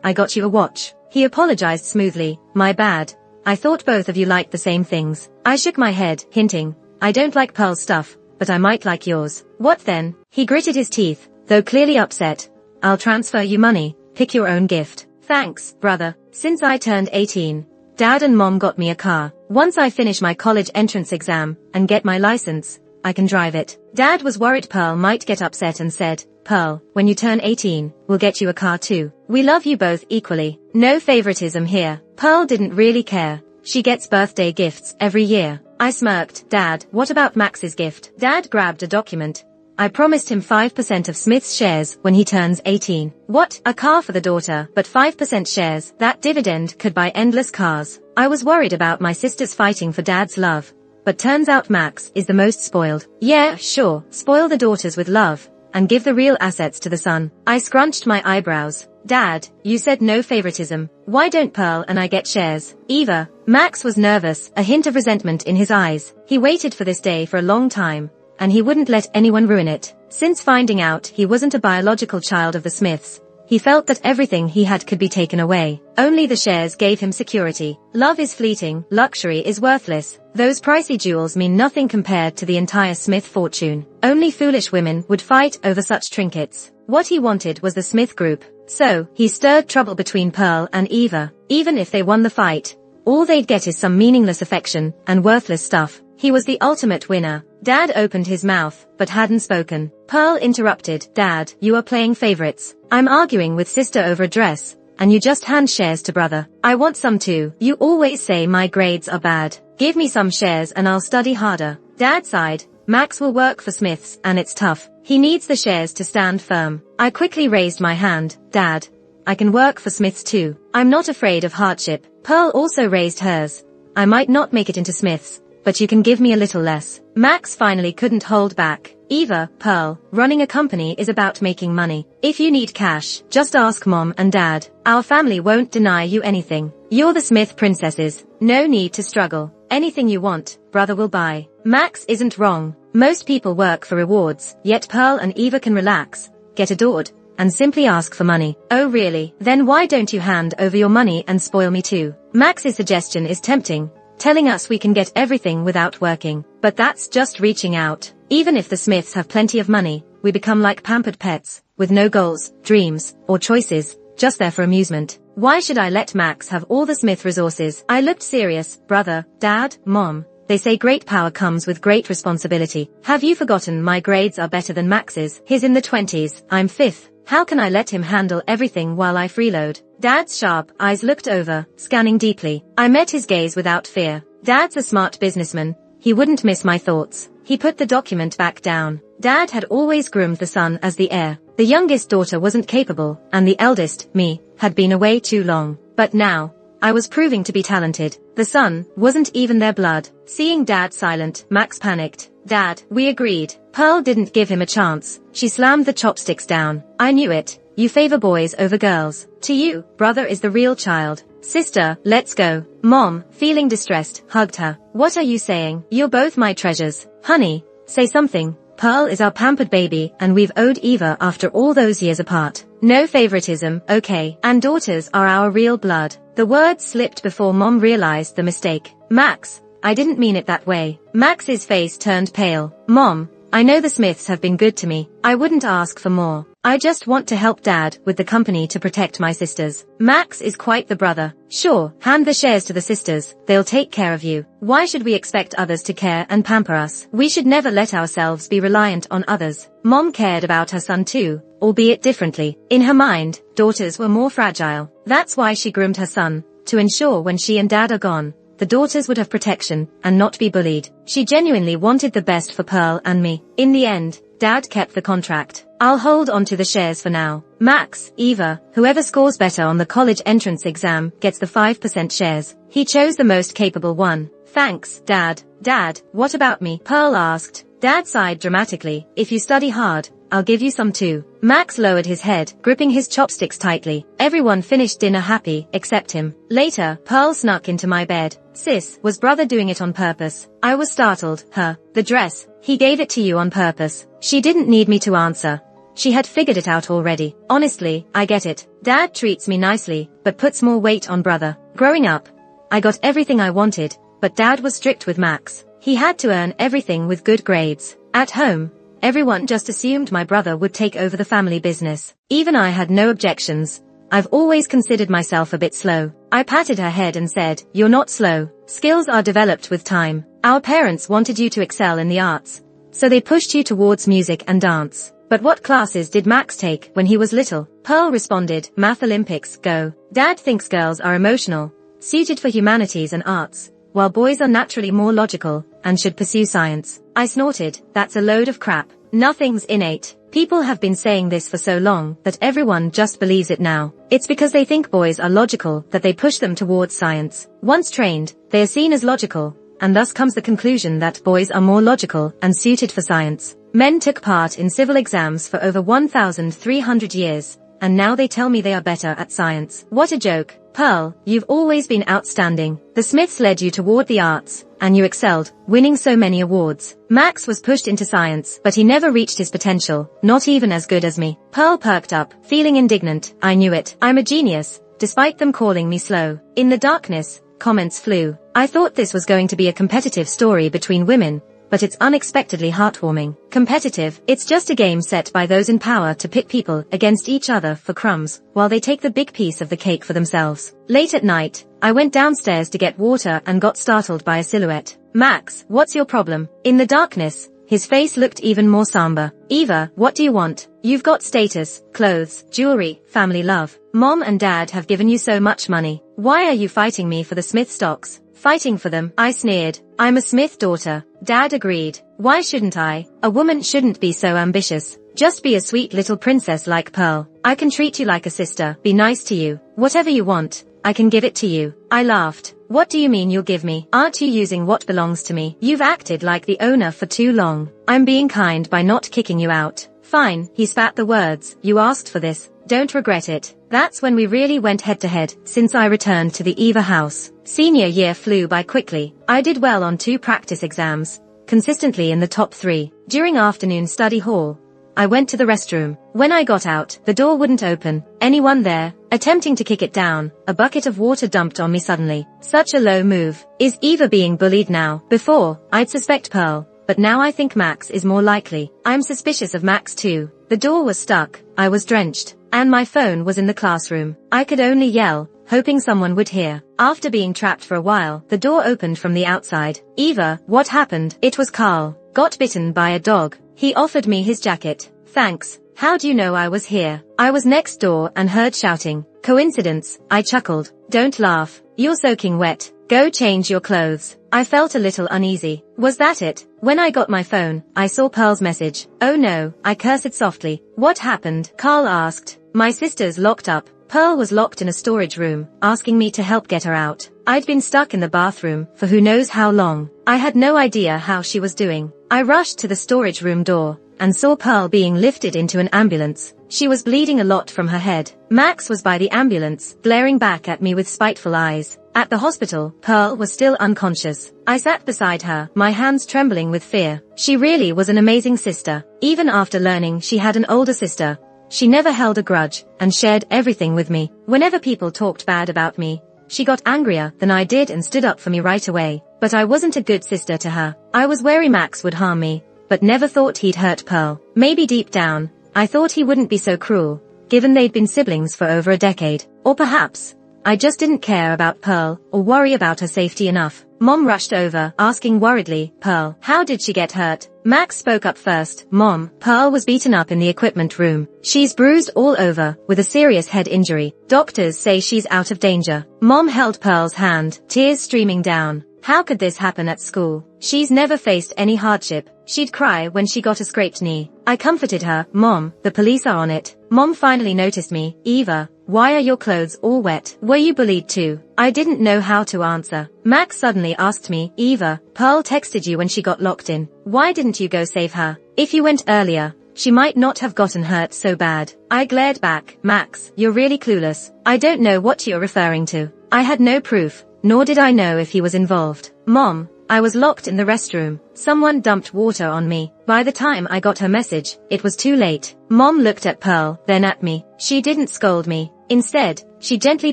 I got you a watch. He apologized smoothly. My bad. I thought both of you liked the same things. I shook my head, hinting, I don't like Pearl's stuff, but I might like yours. What then? He gritted his teeth, though clearly upset. I'll transfer you money. Pick your own gift. Thanks, brother. Since I turned 18, Dad and Mom got me a car. Once I finish my college entrance exam and get my license, I can drive it. Dad was worried Pearl might get upset and said, Pearl, when you turn 18, we'll get you a car too. We love you both equally. No favoritism here. Pearl didn't really care. She gets birthday gifts every year. I smirked. Dad, what about Max's gift? Dad grabbed a document. I promised him 5% of Smith's shares when he turns 18. What? A car for the daughter, but 5% shares. That dividend could buy endless cars. I was worried about my sisters fighting for Dad's love, but turns out Max is the most spoiled. Yeah, sure. Spoil the daughters with love, and give the real assets to the son. I scrunched my eyebrows. Dad, you said no favoritism. Why don't Pearl and I get shares? Eva. Max was nervous, a hint of resentment in his eyes. He waited for this day for a long time, and he wouldn't let anyone ruin it. Since finding out he wasn't a biological child of the Smiths, he felt that everything he had could be taken away. Only the shares gave him security. Love is fleeting, luxury is worthless. Those pricey jewels mean nothing compared to the entire Smith fortune. Only foolish women would fight over such trinkets. What he wanted was the Smith group. So, he stirred trouble between Pearl and Eva. Even if they won the fight, all they'd get is some meaningless affection and worthless stuff. He was the ultimate winner. Dad opened his mouth, but hadn't spoken. Pearl interrupted. Dad, you are playing favorites. I'm arguing with sister over a dress, and you just hand shares to brother. I want some too. You always say my grades are bad. Give me some shares and I'll study harder. Dad sighed. Max will work for Smiths, and it's tough. He needs the shares to stand firm. I quickly raised my hand. Dad, I can work for Smiths too. I'm not afraid of hardship. Pearl also raised hers. I might not make it into Smiths, but you can give me a little less. Max finally couldn't hold back. Eva, Pearl, running a company is about making money. If you need cash, just ask Mom and Dad. Our family won't deny you anything. You're the Smith princesses. No need to struggle. Anything you want, brother will buy. Max isn't wrong. Most people work for rewards, yet Pearl and Eva can relax, get adored, and simply ask for money. Oh really? Then why don't you hand over your money and spoil me too? Max's suggestion is tempting, telling us we can get everything without working. But that's just reaching out. Even if the Smiths have plenty of money, we become like pampered pets, with no goals, dreams, or choices, just there for amusement. Why should I let Max have all the Smith resources? I looked serious. Brother, Dad, Mom, they say great power comes with great responsibility. Have you forgotten my grades are better than Max's? He's in the 20s, I'm 5th. How can I let him handle everything while I freeload? Dad's sharp eyes looked over, scanning deeply. I met his gaze without fear. Dad's a smart businessman. He wouldn't miss my thoughts. He put the document back down. Dad had always groomed the son as the heir. The youngest daughter wasn't capable, and the eldest, me, had been away too long. But now, I was proving to be talented. The son wasn't even their blood. Seeing Dad silent, Max panicked. Dad, we agreed. Pearl didn't give him a chance. She slammed the chopsticks down. I knew it. You favor boys over girls. To you, brother is the real child. Sister, let's go. Mom, feeling distressed, hugged her. What are you saying? You're both my treasures. Honey, say something. Pearl is our pampered baby, and we've owed Eva after all those years apart. No favoritism, okay? And daughters are our real blood. The words slipped before Mom realized the mistake. Max, I didn't mean it that way. Max's face turned pale. Mom, I know the Smiths have been good to me. I wouldn't ask for more. I just want to help Dad with the company to protect my sisters. Max is quite the brother. Sure, hand the shares to the sisters. They'll take care of you. Why should we expect others to care and pamper us? We should never let ourselves be reliant on others. Mom cared about her son too, albeit differently. In her mind, daughters were more fragile. That's why she groomed her son, to ensure when she and Dad are gone, the daughters would have protection and not be bullied. She genuinely wanted the best for Pearl and me. In the end, Dad kept the contract. I'll hold on to the shares for now. Max, Eva, whoever scores better on the college entrance exam gets the 5% shares. He chose the most capable one. Thanks, Dad. Dad, what about me? Pearl asked. Dad sighed dramatically. If you study hard, I'll give you some too. Max lowered his head, gripping his chopsticks tightly. Everyone finished dinner happy, except him. Later, Pearl snuck into my bed. Sis, was brother doing it on purpose? I was startled. The dress. He gave it to you on purpose. She didn't need me to answer. She had figured it out already. Honestly, I get it. Dad treats me nicely, but puts more weight on brother. Growing up, I got everything I wanted, but Dad was strict with Max. He had to earn everything with good grades. At home, everyone just assumed my brother would take over the family business. Even I had no objections. I've always considered myself a bit slow. I patted her head and said, you're not slow. Skills are developed with time. Our parents wanted you to excel in the arts, so they pushed you towards music and dance. But what classes did Max take when he was little? Pearl responded, Math Olympics, go. Dad thinks girls are emotional, suited for humanities and arts, while boys are naturally more logical and should pursue science. I snorted, that's a load of crap. Nothing's innate. People have been saying this for so long that everyone just believes it now. It's because they think boys are logical that they push them towards science. Once trained, they are seen as logical, and thus comes the conclusion that boys are more logical and suited for science. Men took part in civil exams for over 1,300 years, and now they tell me they are better at science. What a joke. Pearl, you've always been outstanding. The Smiths led you toward the arts, and you excelled, winning so many awards. Max was pushed into science, but he never reached his potential, not even as good as me. Pearl perked up, feeling indignant. I knew it. I'm a genius, despite them calling me slow. In the darkness, comments flew. I thought this was going to be a competitive story between women, but it's unexpectedly heartwarming. Competitive, it's just a game set by those in power to pit people against each other for crumbs, while they take the big piece of the cake for themselves. Late at night, I went downstairs to get water and got startled by a silhouette. Max, what's your problem? In the darkness, his face looked even more somber. Eva, what do you want? You've got status, clothes, jewelry, family love. Mom and Dad have given you so much money. Why are you fighting me for the Smith stocks? Fighting for them, I sneered. I'm a Smith daughter. Dad agreed. Why shouldn't I? A woman shouldn't be so ambitious. Just be a sweet little princess like Pearl. I can treat you like a sister, be nice to you. Whatever you want, I can give it to you. I laughed. What do you mean you'll give me? Aren't you using what belongs to me? You've acted like the owner for too long. I'm being kind by not kicking you out. Fine, he spat the words. You asked for this. Don't regret it. That's when we really went head to head, since I returned to the Eva house. Senior year flew by quickly. I did well on 2 practice exams, consistently in the top 3. During afternoon study hall, I went to the restroom. When I got out, the door wouldn't open. Anyone there? Attempting to kick it down, a bucket of water dumped on me suddenly. Such a low move. Is Eva being bullied now? Before, I'd suspect Pearl, but now I think Max is more likely. I'm suspicious of Max too. The door was stuck, I was drenched, and my phone was in the classroom. I could only yell, hoping someone would hear. After being trapped for a while, the door opened from the outside. Eva, what happened? It was Carl. Got bitten by a dog. He offered me his jacket. Thanks. How do you know I was here? I was next door and heard shouting. Coincidence, I chuckled. Don't laugh. You're soaking wet. Go change your clothes. I felt a little uneasy. Was that it? When I got my phone, I saw Pearl's message. Oh no, I cursed softly. What happened? Carl asked. My sister's locked up. Pearl was locked in a storage room, asking me to help get her out. I'd been stuck in the bathroom for who knows how long. I had no idea how she was doing. I rushed to the storage room door and saw Pearl being lifted into an ambulance. She was bleeding a lot from her head. Max was by the ambulance, glaring back at me with spiteful eyes. At the hospital, Pearl was still unconscious. I sat beside her, my hands trembling with fear. She really was an amazing sister. Even after learning she had an older sister, she never held a grudge and shared everything with me. Whenever people talked bad about me, she got angrier than I did and stood up for me right away. But I wasn't a good sister to her. I was wary Max would harm me, but never thought he'd hurt Pearl. Maybe deep down, I thought he wouldn't be so cruel, given they'd been siblings for over a decade. Or perhaps, I just didn't care about Pearl or worry about her safety enough. Mom rushed over, asking worriedly, Pearl, how did she get hurt? Max spoke up first. Mom, Pearl was beaten up in the equipment room. She's bruised all over, with a serious head injury. Doctors say she's out of danger. Mom held Pearl's hand, tears streaming down. How could this happen at school? She's never faced any hardship. She'd cry when she got a scraped knee. I comforted her. Mom, the police are on it. Mom finally noticed me. Eva, why are your clothes all wet? Were you bullied too? I didn't know how to answer. Max suddenly asked me, Eva, Pearl texted you when she got locked in. Why didn't you go save her? If you went earlier, she might not have gotten hurt so bad. I glared back. Max, you're really clueless. I don't know what you're referring to. I had no proof, nor did I know if he was involved. Mom, I was locked in the restroom. Someone dumped water on me. By the time I got her message, it was too late. Mom looked at Pearl, then at me. She didn't scold me. Instead, she gently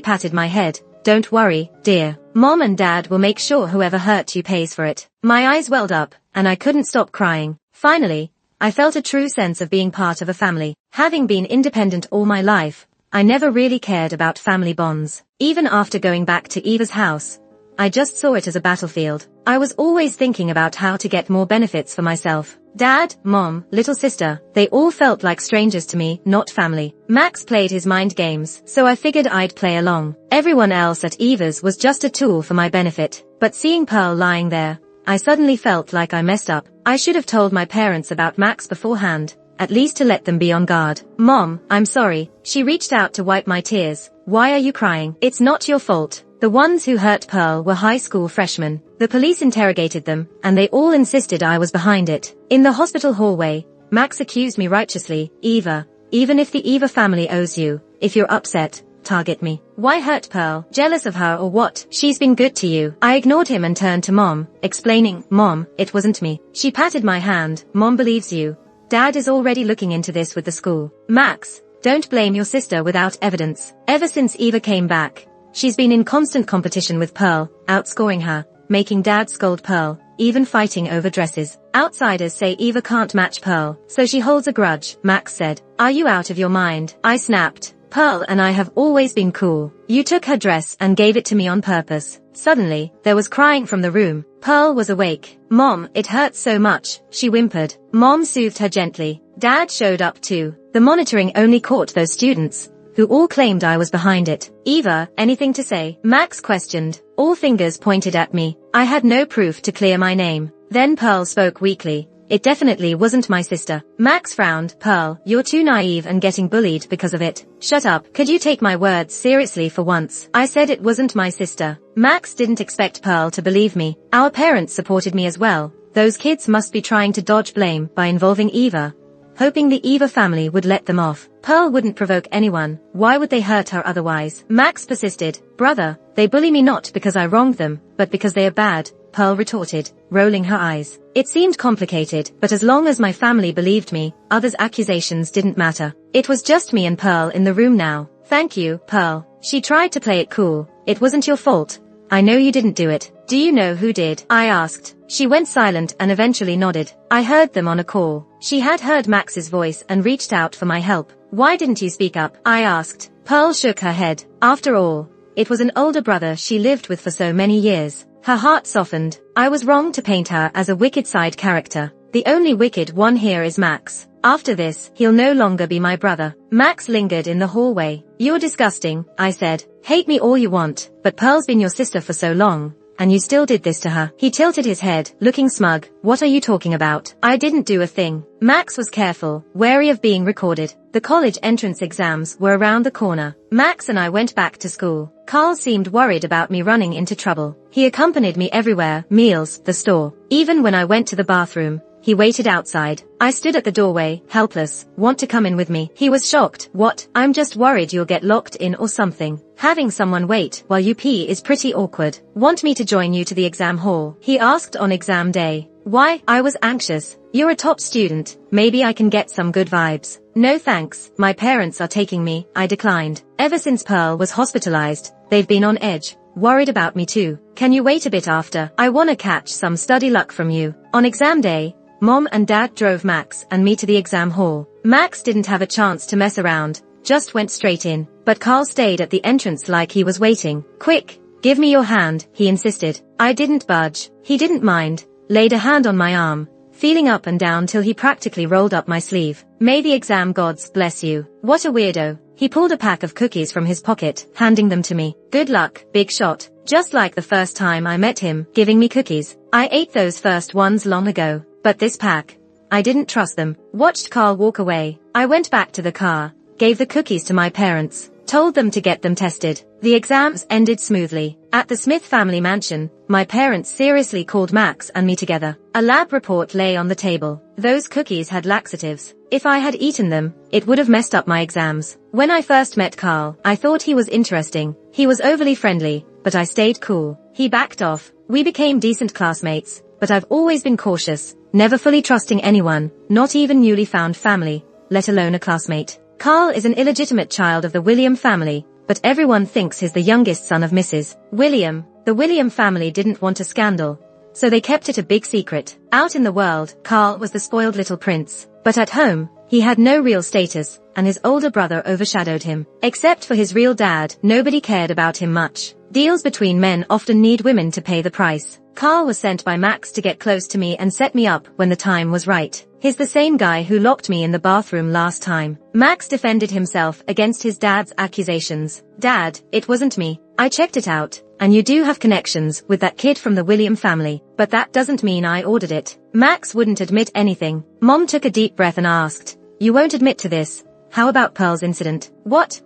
patted my head. Don't worry, dear. Mom and Dad will make sure whoever hurt you pays for it. My eyes welled up, and I couldn't stop crying. Finally, I felt a true sense of being part of a family. Having been independent all my life, I never really cared about family bonds. Even after going back to Eva's house, I just saw it as a battlefield. I was always thinking about how to get more benefits for myself. Dad, Mom, little sister, they all felt like strangers to me, not family. Max played his mind games, so I figured I'd play along. Everyone else at Eva's was just a tool for my benefit. But seeing Pearl lying there, I suddenly felt like I messed up. I should have told my parents about Max beforehand, at least to let them be on guard. Mom, I'm sorry. She reached out to wipe my tears. Why are you crying? It's not your fault. The ones who hurt Pearl were high school freshmen. The police interrogated them, and they all insisted I was behind it. In the hospital hallway, Max accused me righteously. Eva, even if the Eva family owes you. If you're upset, target me. Why hurt Pearl? Jealous of her or what? She's been good to you. I ignored him and turned to Mom, explaining, Mom, it wasn't me. She patted my hand. Mom believes you. Dad is already looking into this with the school. Max, don't blame your sister without evidence. Ever since Eva came back, she's been in constant competition with Pearl, outscoring her, making Dad scold Pearl, even fighting over dresses. Outsiders say Eva can't match Pearl, so she holds a grudge, Max said. Are you out of your mind? I snapped. Pearl and I have always been cool. You took her dress and gave it to me on purpose. Suddenly, there was crying from the room. Pearl was awake. Mom, it hurts so much, she whimpered. Mom soothed her gently. Dad showed up too. The monitoring only caught those students, who all claimed I was behind it. Eva, anything to say? Max questioned. All fingers pointed at me. I had no proof to clear my name. Then Pearl spoke weakly. It definitely wasn't my sister. Max frowned. Pearl, you're too naive and getting bullied because of it. Shut up. Could you take my words seriously for once? I said it wasn't my sister. Max didn't expect Pearl to believe me. Our parents supported me as well. Those kids must be trying to dodge blame by involving Eva, hoping the Eva family would let them off. Pearl wouldn't provoke anyone. Why would they hurt her otherwise? Max persisted. Brother, they bully me not because I wronged them, but because they are bad, Pearl retorted, rolling her eyes. It seemed complicated, but as long as my family believed me, others' accusations didn't matter. It was just me and Pearl in the room now. Thank you, Pearl. She tried to play it cool. It wasn't your fault. I know you didn't do it. Do you know who did? I asked. She went silent and eventually nodded. I heard them on a call. She had heard Max's voice and reached out for my help. Why didn't you speak up? I asked. Pearl shook her head. After all, it was an older brother she lived with for so many years. Her heart softened. I was wrong to paint her as a wicked side character. The only wicked one here is Max. After this, he'll no longer be my brother. Max lingered in the hallway. You're disgusting, I said. Hate me all you want, but Pearl's been your sister for so long, and you still did this to her. He tilted his head, looking smug. What are you talking about? I didn't do a thing. Max was careful, wary of being recorded. The college entrance exams were around the corner. Max and I went back to school. Carl seemed worried about me running into trouble. He accompanied me everywhere, meals, the store. Even when I went to the bathroom, he waited outside. I stood at the doorway, helpless. Want to come in with me? He was shocked. What? I'm just worried you'll get locked in or something. Having someone wait while you pee is pretty awkward. Want me to join you to the exam hall? He asked on exam day. Why? I was anxious. You're a top student. Maybe I can get some good vibes. No thanks. My parents are taking me. I declined. Ever since Pearl was hospitalized, they've been on edge. Worried about me too. Can you wait a bit after? I wanna catch some study luck from you. On exam day, Mom and Dad drove Max and me to the exam hall. Max didn't have a chance to mess around, just went straight in. But Carl stayed at the entrance like he was waiting. Quick, give me your hand, he insisted. I didn't budge. He didn't mind, laid a hand on my arm, feeling up and down till he practically rolled up my sleeve. May the exam gods bless you. What a weirdo. He pulled a pack of cookies from his pocket, handing them to me. Good luck, big shot. Just like the first time I met him, giving me cookies. I ate those first ones long ago. But this pack, I didn't trust them. Watched Carl walk away. I went back to the car, gave the cookies to my parents, told them to get them tested. The exams ended smoothly. At the Smith family mansion, my parents seriously called Max and me together. A lab report lay on the table. Those cookies had laxatives. If I had eaten them, it would have messed up my exams. When I first met Carl, I thought he was interesting. He was overly friendly, but I stayed cool. He backed off. We became decent classmates, but I've always been cautious, never fully trusting anyone, not even newly found family, let alone a classmate. Carl is an illegitimate child of the William family, but everyone thinks he's the youngest son of Mrs. William. The William family didn't want a scandal, so they kept it a big secret. Out in the world, Carl was the spoiled little prince, but at home, he had no real status, and his older brother overshadowed him. Except for his real dad, nobody cared about him much. Deals between men often need women to pay the price. Carl was sent by Max to get close to me and set me up when the time was right. He's the same guy who locked me in the bathroom last time. Max defended himself against his dad's accusations. Dad, it wasn't me. I checked it out, and you do have connections with that kid from the William family, but that doesn't mean I ordered it. Max wouldn't admit anything. Mom took a deep breath and asked, you won't admit to this? How about Pearl's incident? What?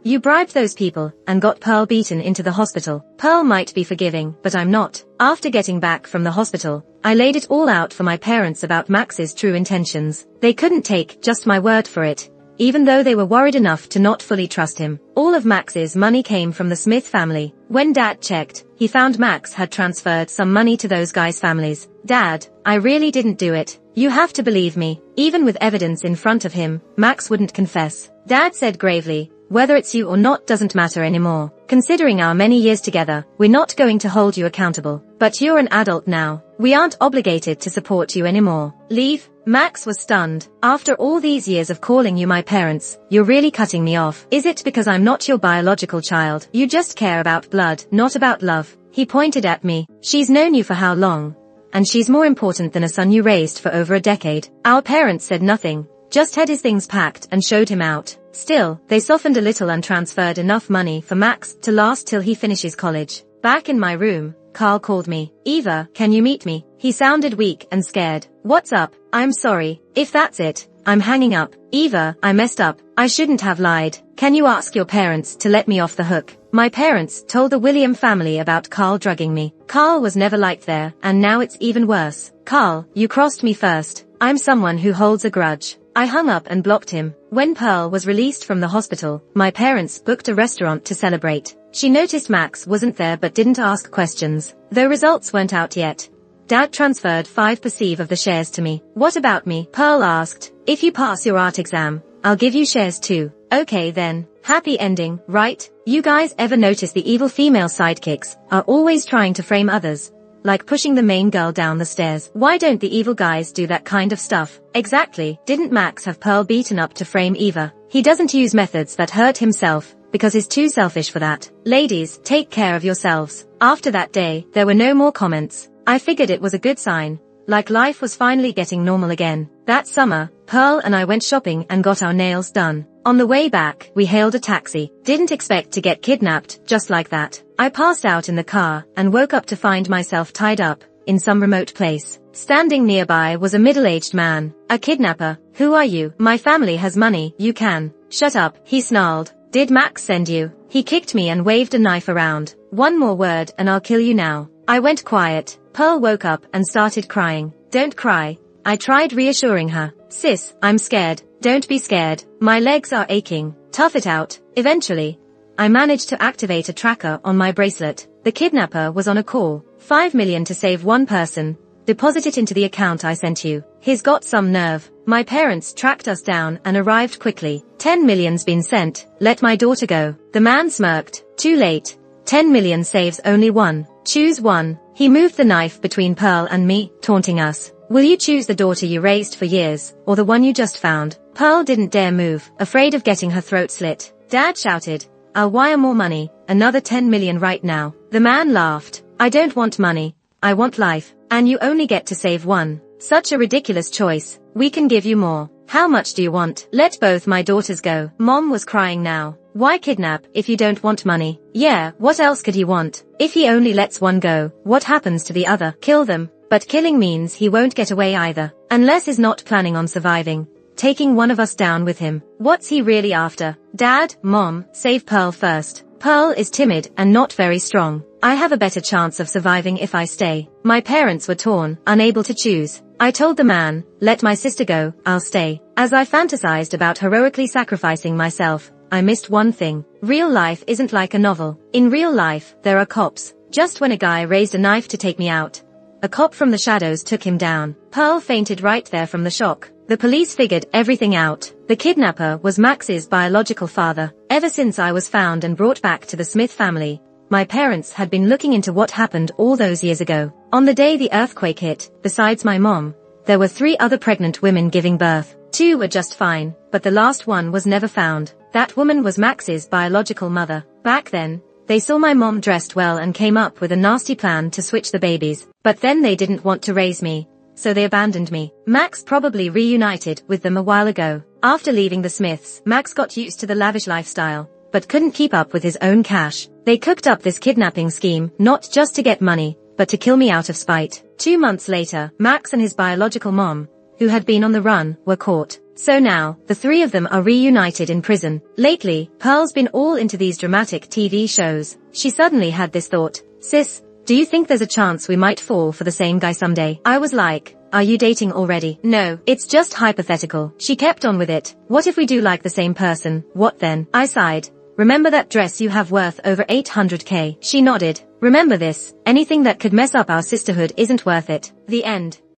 You bribed those people and got Pearl beaten into the hospital. Pearl might be forgiving, but I'm not. After getting back from the hospital, I laid it all out for my parents about Max's true intentions. They couldn't take just my word for it. even though they were worried enough to not fully trust him. All of Max's money came from the Smith family. When Dad checked, he found Max had transferred some money to those guys' families. Dad, I really didn't do it. You have to believe me. Even with evidence in front of him, Max wouldn't confess. Dad said gravely, whether it's you or not doesn't matter anymore. Considering our many years together, we're not going to hold you accountable. But you're an adult now. We aren't obligated to support you anymore. Leave? Max was stunned. After all these years of calling you my parents, you're really cutting me off. Is it because I'm not your biological child? You just care about blood, not about love. He pointed at me. She's known you for how long? And she's more important than a son you raised for over a decade. Our parents said nothing, just had his things packed and showed him out. Still, they softened a little and transferred enough money for Max to last till he finishes college. Back in my room, Carl called me. Eva, can you meet me? He sounded weak and scared. What's up? I'm sorry. If that's it, I'm hanging up. Eva, I messed up. I shouldn't have lied. Can you ask your parents to let me off the hook? My parents told the William family about Carl drugging me. Carl was never liked there, and now it's even worse. Carl, you crossed me first. I'm someone who holds a grudge. I hung up and blocked him. When Pearl was released from the hospital, my parents booked a restaurant to celebrate. She noticed Max wasn't there but didn't ask questions, though results weren't out yet. Dad transferred 5% of the shares to me. What about me? Pearl asked. If you pass your art exam, I'll give you shares too. Okay then. Happy ending, right? You guys ever notice the evil female sidekicks are always trying to frame others? Like pushing the main girl down the stairs. Why don't the evil guys do that kind of stuff? Exactly. Didn't Max have Pearl beaten up to frame Eva? He doesn't use methods that hurt himself, because he's too selfish for that. Ladies, take care of yourselves. After that day, there were no more comments. I figured it was a good sign, like life was finally getting normal again. That summer, Pearl and I went shopping and got our nails done. On the way back, we hailed a taxi. Didn't expect to get kidnapped just like that. I passed out in the car and woke up to find myself tied up in some remote place. Standing nearby was a middle-aged man. A kidnapper. Who are you? My family has money. You can. Shut up, he snarled. Did Max send you? He kicked me and waved a knife around. One more word and I'll kill you now. I went quiet. Pearl woke up and started crying. Don't cry. I tried reassuring her. Sis, I'm scared. Don't be scared. My legs are aching. Tough it out. Eventually, I managed to activate a tracker on my bracelet. The kidnapper was on a call. 5 million to save one person. Deposit it into the account I sent you. He's got some nerve. My parents tracked us down and arrived quickly. 10 million's been sent. Let my daughter go. The man smirked. Too late. 10 million saves only one. Choose one. He moved the knife between Pearl and me, taunting us. Will you choose the daughter you raised for years, or the one you just found? Pearl didn't dare move, afraid of getting her throat slit. Dad shouted, I'll wire more money, another 10 million right now. The man laughed. I don't want money. I want life. And you only get to save one. Such a ridiculous choice. We can give you more. How much do you want? Let both my daughters go. Mom was crying now. Why kidnap if you don't want money? Yeah, what else could he want? If he only lets one go, what happens to the other? Kill them. But killing means he won't get away either. Unless he's not planning on surviving. Taking one of us down with him. What's he really after? Dad, Mom, save Pearl first. Pearl is timid and not very strong. I have a better chance of surviving if I stay. My parents were torn, unable to choose. I told the man, let my sister go, I'll stay. As I fantasized about heroically sacrificing myself, I missed one thing. Real life isn't like a novel. In real life, there are cops. Just when a guy raised a knife to take me out, a cop from the shadows took him down. Pearl fainted right there from the shock. The police figured everything out. The kidnapper was Max's biological father. Ever since I was found and brought back to the Smith family, my parents had been looking into what happened all those years ago. On the day the earthquake hit, besides my mom, there were 3 other pregnant women giving birth. 2 were just fine, but the last one was never found. That woman was Max's biological mother. Back then, they saw my mom dressed well and came up with a nasty plan to switch the babies. But then they didn't want to raise me, so they abandoned me. Max probably reunited with them a while ago. After leaving the Smiths, Max got used to the lavish lifestyle, but couldn't keep up with his own cash. They cooked up this kidnapping scheme, not just to get money, but to kill me out of spite. 2 months later, Max and his biological mom, who had been on the run, were caught. So now, the 3 of them are reunited in prison. Lately, Pearl's been all into these dramatic TV shows. She suddenly had this thought. Sis, Do you think there's a chance we might fall for the same guy someday? I was like, are you dating already? No, it's just hypothetical. She kept on with it. What if we do like the same person? What then? I sighed. Remember that dress you have worth over 800k? She nodded. Remember this, anything that could mess up our sisterhood isn't worth it. The end.